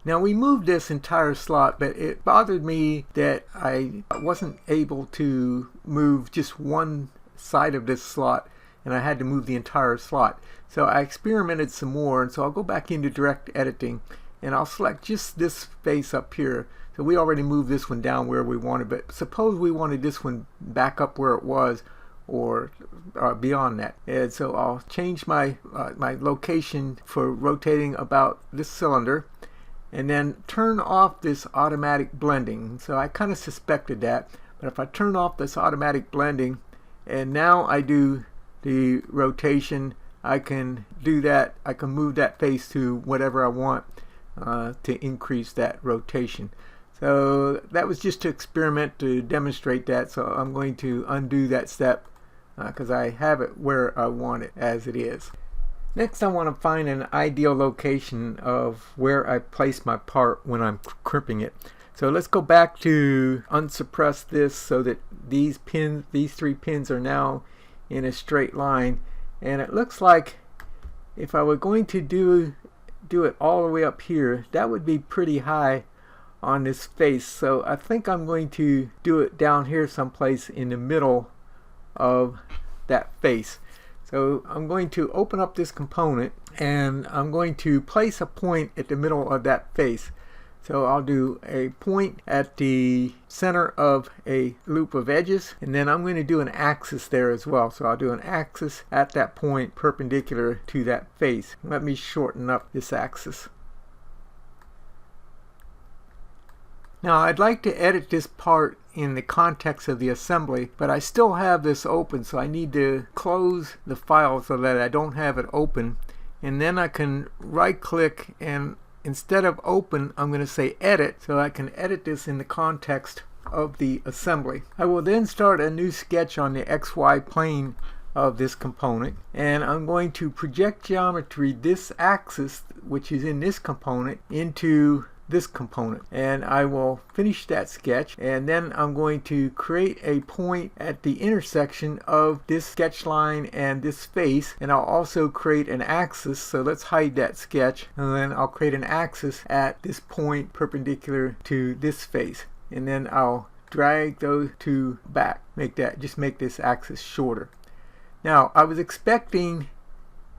Now we moved this entire slot, but it bothered me that I wasn't able to move just one side of this slot, and I had to move the entire slot. So I experimented some more, and so I'll go back into direct editing and I'll select just this face up here. So we already moved this one down where we wanted, but suppose we wanted this one back up where it was, or beyond that. And so I'll change my my location for rotating about this cylinder, and then turn off this automatic blending. So I kind of suspected that, but if I turn off this automatic blending and now I do the rotation, I can do that. I can move that face to whatever I want to increase that rotation. So that was just to experiment, to demonstrate that. So I'm going to undo that step because I have it where I want it as it is. Next, I want to find an ideal location of where I place my part when I'm crimping it. So let's go back to unsuppress this so that these pins, these 3 pins, are now in a straight line. And it looks like if I were going to do it all the way up here, that would be pretty high on this face. So I think I'm going to do it down here someplace in the middle of that face. So I'm going to open up this component and I'm going to place a point at the middle of that face. So I'll do a point at the center of a loop of edges, and then I'm going to do an axis there as well. So I'll do an axis at that point perpendicular to that face. Let me shorten up this axis. Now I'd like to edit this part in the context of the assembly, but I still have this open, so I need to close the file so that I don't have it open, and then I can right click, and instead of open I'm going to say edit, so I can edit this in the context of the assembly. I will then start a new sketch on the XY plane of this component, and I'm going to project geometry this axis, which is in this component, into this component, and I will finish that sketch, and then I'm going to create a point at the intersection of this sketch line and this face, and I'll also create an axis. So let's hide that sketch, and then I'll create an axis at this point perpendicular to this face, and then I'll drag those two back, make this axis shorter. Now I was expecting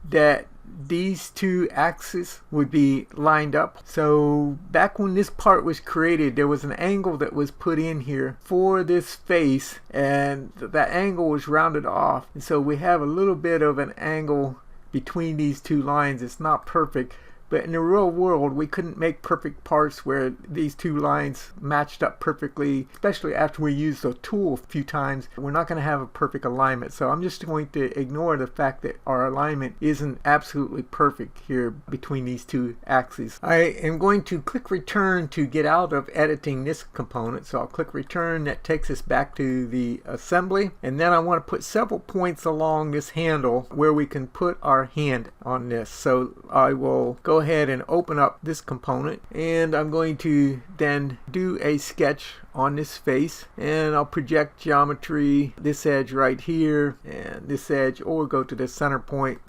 that these two axes would be lined up. So back when this part was created, there was an angle that was put in here for this face, and that angle was rounded off, and so we have a little bit of an angle between these two lines. It's not perfect, but in the real world we couldn't make perfect parts where these two lines matched up perfectly, especially after we used the tool a few times. We're not going to have a perfect alignment, so I'm just going to ignore the fact that our alignment isn't absolutely perfect here between these two axes. I am going to click return to get out of editing this component, so I'll click return. That takes us back to the assembly, and then I want to put several points along this handle where we can put our hand on this. So I will go ahead and open up this component, and I'm going to then do a sketch on this face, and I'll project geometry this edge right here and this edge, or go to the center point.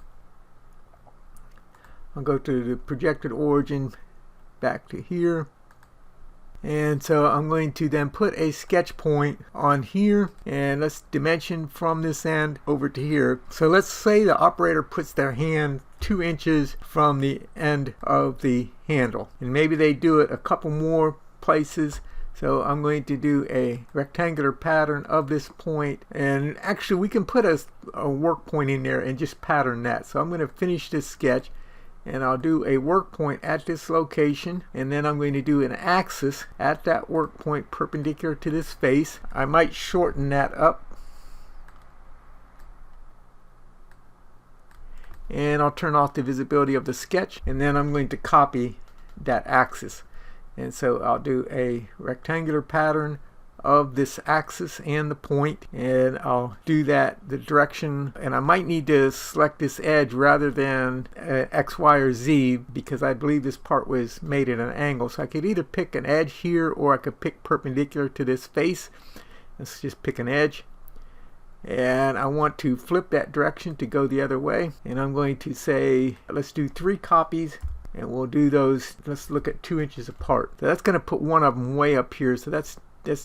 I'll go to the projected origin back to here, and so I'm going to then put a sketch point on here, and let's dimension from this end over to here. So let's say the operator puts their hand 2 inches from the end of the handle, and maybe they do it a couple more places. So I'm going to do a rectangular pattern of this point, and actually we can put a work point in there and just pattern that. So I'm going to finish this sketch, and I'll do a work point at this location, and then I'm going to do an axis at that work point perpendicular to this face. I might shorten that up, and I'll turn off the visibility of the sketch, and then I'm going to copy that axis. And so I'll do a rectangular pattern of this axis and the point, and I'll do that the direction, and I might need to select this edge rather than X, Y, or Z, because I believe this part was made at an angle. So I could either pick an edge here, or I could pick perpendicular to this face. Let's just pick an edge, and I want to flip that direction to go the other way, and I'm going to say let's do 3 copies and we'll do those. Let's look at 2 inches apart. So that's going to put one of them way up here, so that's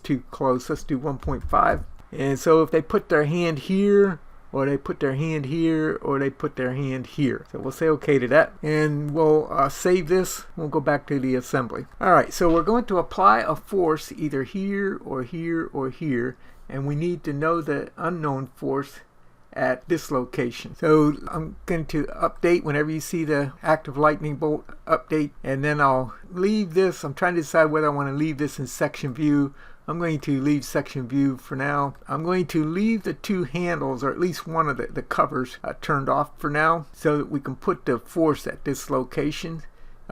too close. Let's do 1.5. And so if they put their hand here, or they put their hand here, or they put their hand here. So we'll say okay to that, and we'll save this. We'll go back to the assembly. Alright, so we're going to apply a force either here or here or here, and we need to know the unknown force at this location. So I'm going to update whenever you see the active lightning bolt update, and then I'll leave this. I'm trying to decide whether I want to leave this in section view. I'm going to leave section view for now. I'm going to leave the 2 handles, or at least one of the covers, turned off for now, so that we can put the force at this location.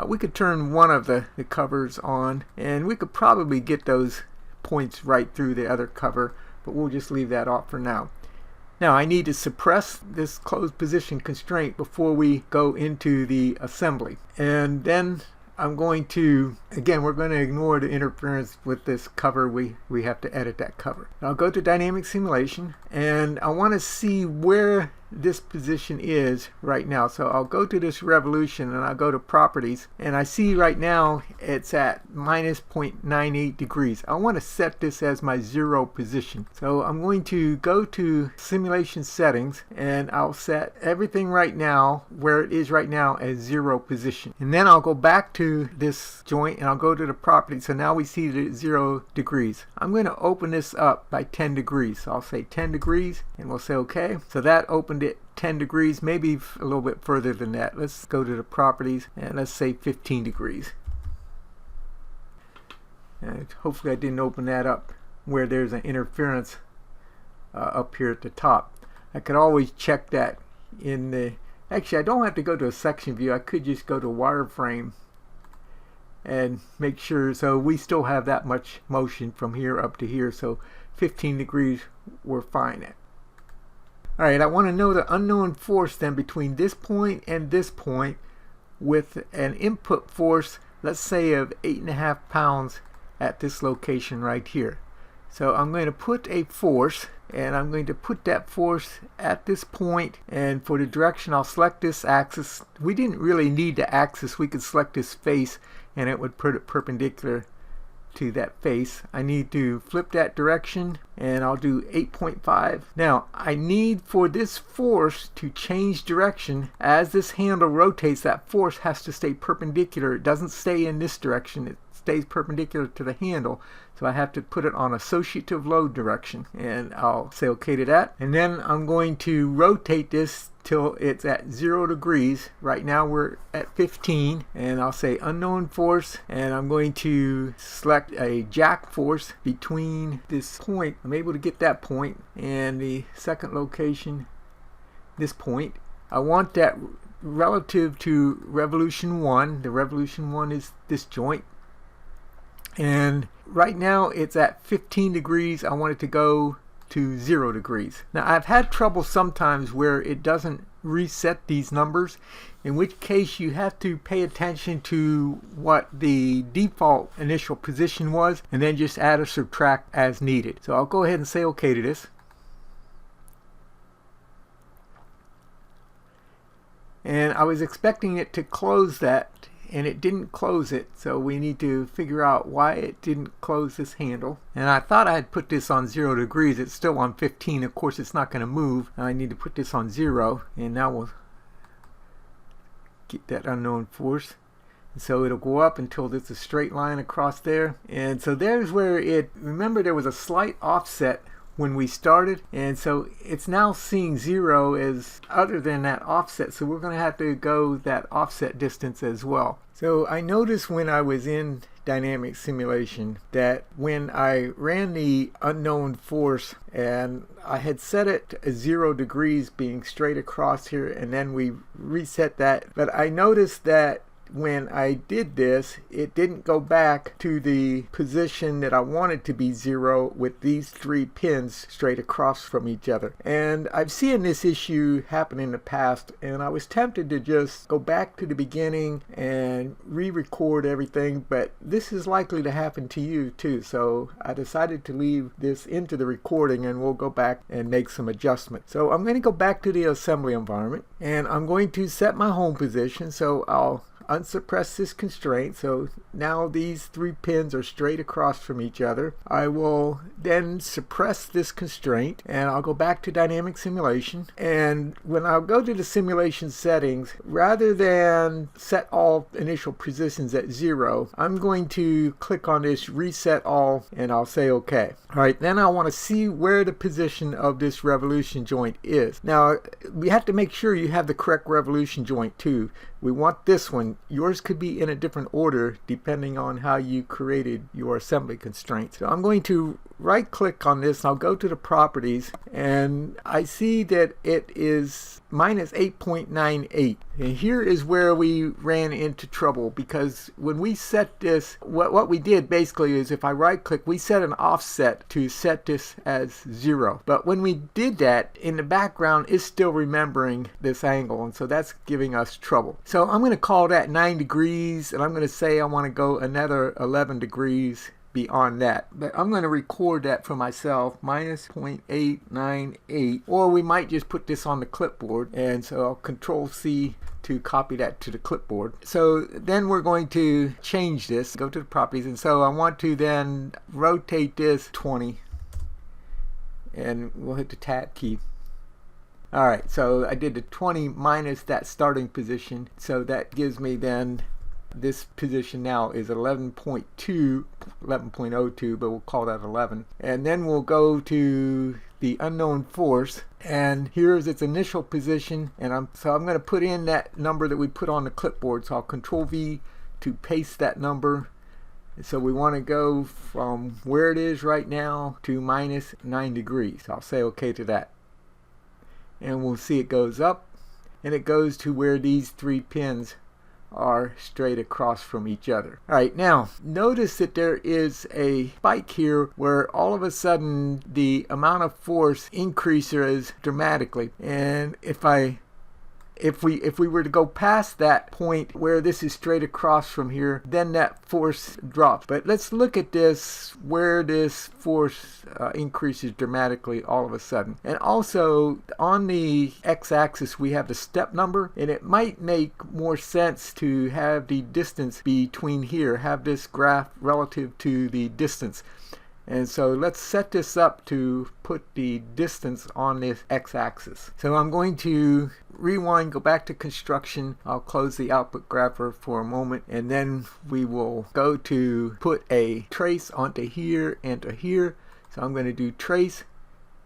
We could turn one of the covers on, and we could probably get those points right through the other cover, but we'll just leave that off for now. Now I need to suppress this closed position constraint before we go into the assembly. And then I'm going to, again, we're going to ignore the interference with this cover. We have to edit that cover. I'll go to dynamic simulation, and I want to see where this position is right now. So I'll go to this revolution, and I'll go to properties, and I see right now it's at minus 0.98 degrees. I want to set this as my 0 position. So I'm going to go to simulation settings, and I'll set everything right now where it is right now as 0 position. And then I'll go back to this joint, and I'll go to the properties. So now we see the 0 degrees. I'm going to open this up by 10 degrees. So I'll say 10 degrees, and we'll say okay. So that opened it 10 degrees, maybe a little bit further than that. Let's go to the properties, and let's say 15 degrees. And hopefully I didn't open that up where there's an interference up here at the top. I could always check that in the, actually I don't have to go to a section view. I could just go to wireframe and make sure, so we still have that much motion from here up to here, so 15 degrees we're fine at. Alright, I want to know the unknown force then between this point and this point with an input force, let's say of 8.5 pounds at this location right here. So I'm going to put a force, and I'm going to put that force at this point, and for the direction I'll select this axis. We didn't really need the axis, we could select this face and it would put it perpendicular to that face. I need to flip that direction, and I'll do 8.5. Now I need for this force to change direction. As this handle rotates, that force has to stay perpendicular. It doesn't stay in this direction, it stays perpendicular to the handle. So I have to put it on associative load direction, and I'll say okay to that. And then I'm going to rotate this till it's at 0 degrees. Right now we're at 15, and I'll say unknown force, and I'm going to select a jack force between this point. I'm able to get that point, and the second location, this point. I want that relative to revolution 1. The revolution 1 is this joint. And right now it's at 15 degrees. I want it to go to 0 degrees. Now I've had trouble sometimes where it doesn't reset these numbers, in which case you have to pay attention to what the default initial position was and then just add or subtract as needed. So I'll go ahead and say okay to this. And I was expecting it to close that, and it didn't close it, so we need to figure out why it didn't close this handle. And I thought I had put this on 0 degrees. It's still on 15. Of course it's not going to move. I need to put this on 0, and now we'll get that unknown force. And so it'll go up until there's a straight line across there. And so there's where it, remember there was a slight offset when we started, and so it's now seeing 0 as other than that offset, so we're going to have to go that offset distance as well. So I noticed when I was in dynamic simulation that when I ran the unknown force, and I had set it to 0 degrees being straight across here, and then we reset that, but I noticed that when I did this, it didn't go back to the position that I wanted to be 0 with these 3 pins straight across from each other. And I've seen this issue happen in the past, and I was tempted to just go back to the beginning and re-record everything, but this is likely to happen to you too. So I decided to leave this into the recording, and we'll go back and make some adjustments. So I'm going to go back to the assembly environment, and I'm going to set my home position. So I'll unsuppress this constraint. So now these 3 pins are straight across from each other. I will then suppress this constraint, and I'll go back to dynamic simulation. And when I'll go to the simulation settings, rather than set all initial positions at 0, I'm going to click on this reset all, and I'll say OK. All right, then I want to see where the position of this revolution joint is. Now, we have to make sure you have the correct revolution joint too. We want this one. Yours could be in a different order depending on how you created your assembly constraints. So I'm going to right click on this. I'll go to the properties, and I see that it is minus 8.98. And here is where we ran into trouble, because when we set this, what we did basically is, if I right click, we set an offset to set this as 0. But when we did that, in the background it's still remembering this angle, and so that's giving us trouble. So I'm going to call that 9 degrees, and I'm going to say I want to go another 11 degrees beyond that. But I'm going to record that for myself, minus 0.898, or we might just put this on the clipboard, and so I'll Control C to copy that to the clipboard. So then we're going to change this, go to the properties, and so I want to then rotate this 20, and we'll hit the tab key. Alright, so I did the 20 minus that starting position, so that gives me then this position now is 11.02, but we'll call that 11. And then we'll go to the unknown force, and here's its initial position, and I'm going to put in that number that we put on the clipboard. So I'll Control V to paste that number. So we want to go from where it is right now to minus 9 degrees. I'll say OK to that. And we'll see it goes up, and it goes to where these 3 pins are straight across from each other. Alright, now notice that there is a spike here where all of a sudden the amount of force increases dramatically, and if we were to go past that point where this is straight across from here, then that force drops. But let's look at this where this force increases dramatically all of a sudden. And also on the x-axis we have the step number, and it might make more sense to have the distance between here, have this graph relative to the distance. And so let's set this up to put the distance on this x-axis. So I'm going to rewind, go back to construction. I'll close the output grapher for a moment, and then we will go to put a trace onto here and to here. So I'm going to do trace,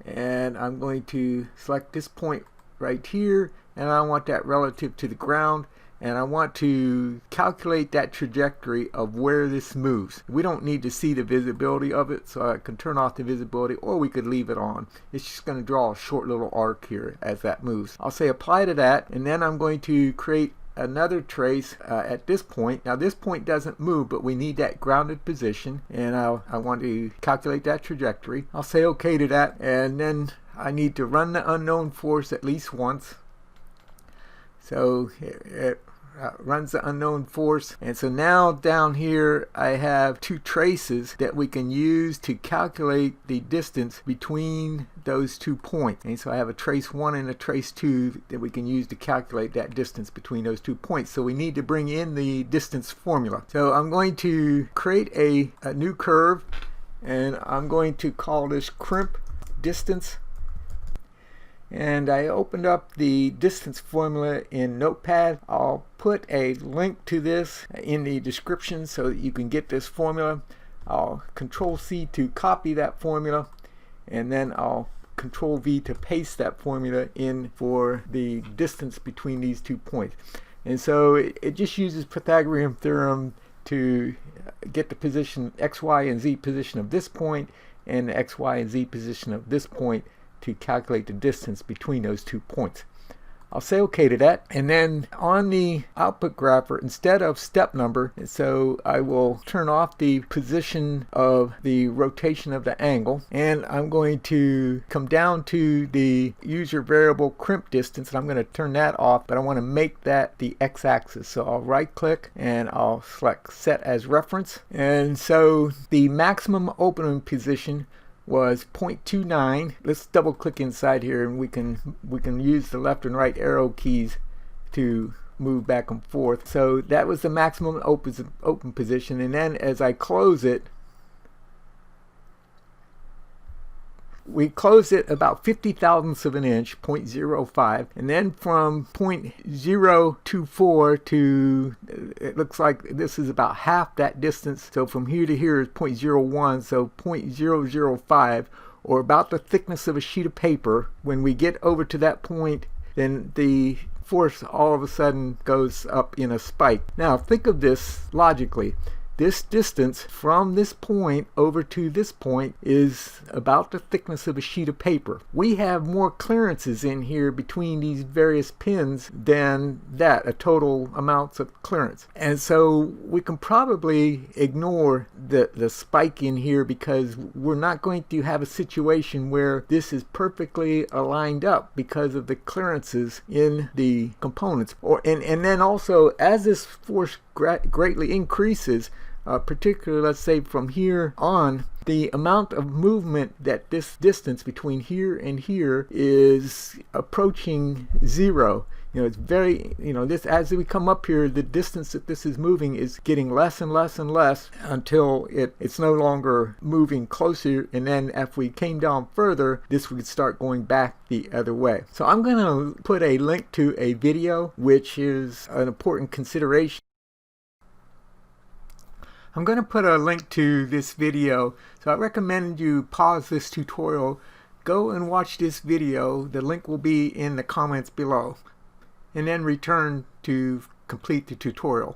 and I'm going to select this point right here, and I want that relative to the ground. And I want to calculate that trajectory of where this moves. We don't need to see the visibility of it, so I can turn off the visibility, or we could leave it on. It's just going to draw a short little arc here as that moves. I'll say apply to that, and then I'm going to create another trace at this point. Now this point doesn't move, but we need that grounded position, and I want to calculate that trajectory. I'll say OK to that, and then I need to run the unknown force at least once. So it runs the unknown force, and so now down here I have 2 traces that we can use to calculate the distance between those 2 points. And so I have a trace 1 and a trace 2 that we can use to calculate that distance between those 2 points. So we need to bring in the distance formula. So I'm going to create a new curve, and I'm going to call this Crimp distance. And I opened up the distance formula in Notepad. I'll put a link to this in the description so that you can get this formula. I'll Control C to copy that formula, and then I'll Control V to paste that formula in for the distance between these 2 points. And so it just uses Pythagorean theorem to get the position X, Y, and Z position of this point, and the X, Y, and Z position of this point, to calculate the distance between those 2 points. I'll say OK to that, and then on the output grapher, instead of step number, so I will turn off the position of the rotation of the angle, and I'm going to come down to the user variable crimp distance, and I'm going to turn that off, but I want to make that the x-axis. So I'll right click and I'll select set as reference, and so the maximum opening position was 0.29. Let's double click inside here, and we can use the left and right arrow keys to move back and forth. So that was the maximum open position, and then as I close it, we closed it about 50 thousandths of an inch, 0.05, and then from 0.024 to, it looks like this is about half that distance. So from here to here is 0.01, so 0.005, or about the thickness of a sheet of paper. When we get over to that point, then the force all of a sudden goes up in a spike. Now think of this logically. This distance from this point over to this point is about the thickness of a sheet of paper. We have more clearances in here between these various pins than that, a total amounts of clearance. And so we can probably ignore the spike in here, because we're not going to have a situation where this is perfectly aligned up because of the clearances in the components. And then also, as this force greatly increases, particularly let's say from here on, the amount of movement that this distance between here and here is approaching zero. It's very, this, as we come up here, the distance that this is moving is getting less and less and less until it's no longer moving closer. And then if we came down further, this would start going back the other way. So I'm going to put a link to a video, which is an important consideration. I'm going to put a link to this video, so I recommend you pause this tutorial, go and watch this video. The link will be in the comments below, and then return to complete the tutorial.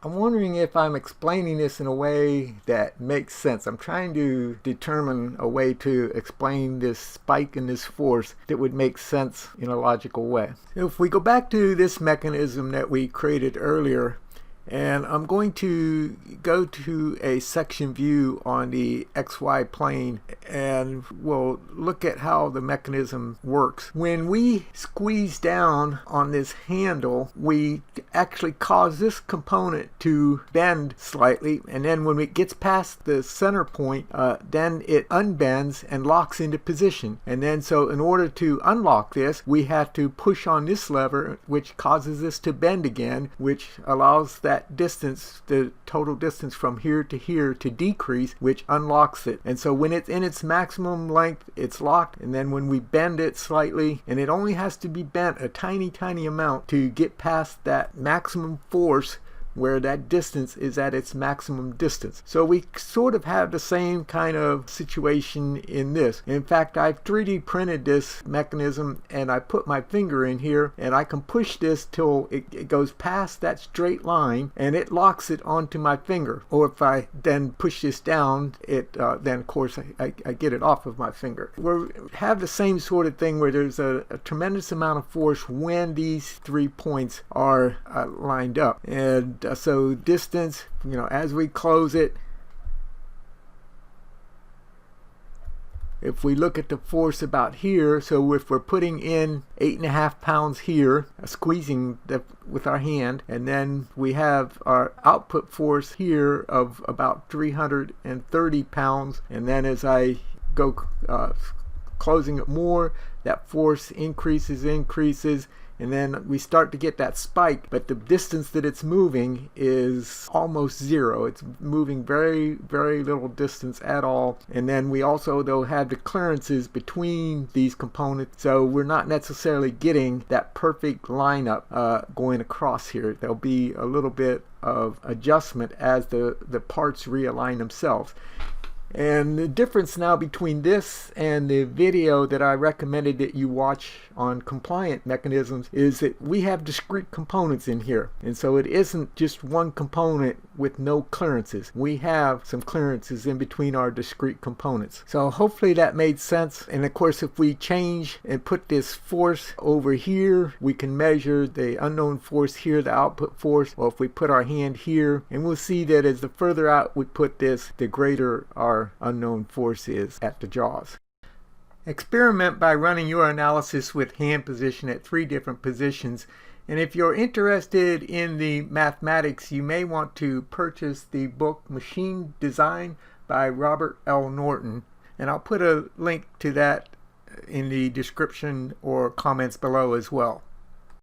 I'm wondering if I'm explaining this in a way that makes sense. I'm trying to determine a way to explain this spike in this force that would make sense in a logical way. If we go back to this mechanism that we created earlier, and I'm going to go to a section view on the XY plane, and we'll look at how the mechanism works. When we squeeze down on this handle, we actually cause this component to bend slightly, and then when it gets past the center point, then it unbends and locks into position. And then so in order to unlock this, we have to push on this lever, which causes this to bend again, which allows that distance, the total distance from here to decrease, which unlocks it. And so when it's in its maximum length, it's locked, and then when we bend it slightly, and it only has to be bent a tiny amount to get past that maximum force where that distance is at its maximum distance. So we sort of have the same kind of situation in this. In fact, I've 3D printed this mechanism, and I put my finger in here, and I can push this till it goes past that straight line, and it locks it onto my finger. Or if I then push this down, then of course I get it off of my finger. We have the same sort of thing where there's a tremendous amount of force when these 3 points are lined up. And so distance, as we close it, if we look at the force about here, so if we're putting in 8.5 pounds here, squeezing with our hand, and then we have our output force here of about 330 pounds, and then as I go closing it more, that force increases, and then we start to get that spike, but the distance that it's moving is almost zero. It's moving very little distance at all. And then we also though have the clearances between these components, so we're not necessarily getting that perfect lineup going across here. There'll be a little bit of adjustment as the parts realign themselves. And the difference now between this and the video that I recommended that you watch on compliant mechanisms is that we have discrete components in here. And so it isn't just one component with no clearances. We have some clearances in between our discrete components. So hopefully that made sense. And of course, if we change and put this force over here, we can measure the unknown force here, the output force, or if we put our hand here, and we'll see that as the further out we put this, the greater our unknown force is at the jaws. Experiment by running your analysis with hand position at 3 different positions. And if you're interested in the mathematics, you may want to purchase the book Machine Design by Robert L. Norton. And I'll put a link to that in the description or comments below as well.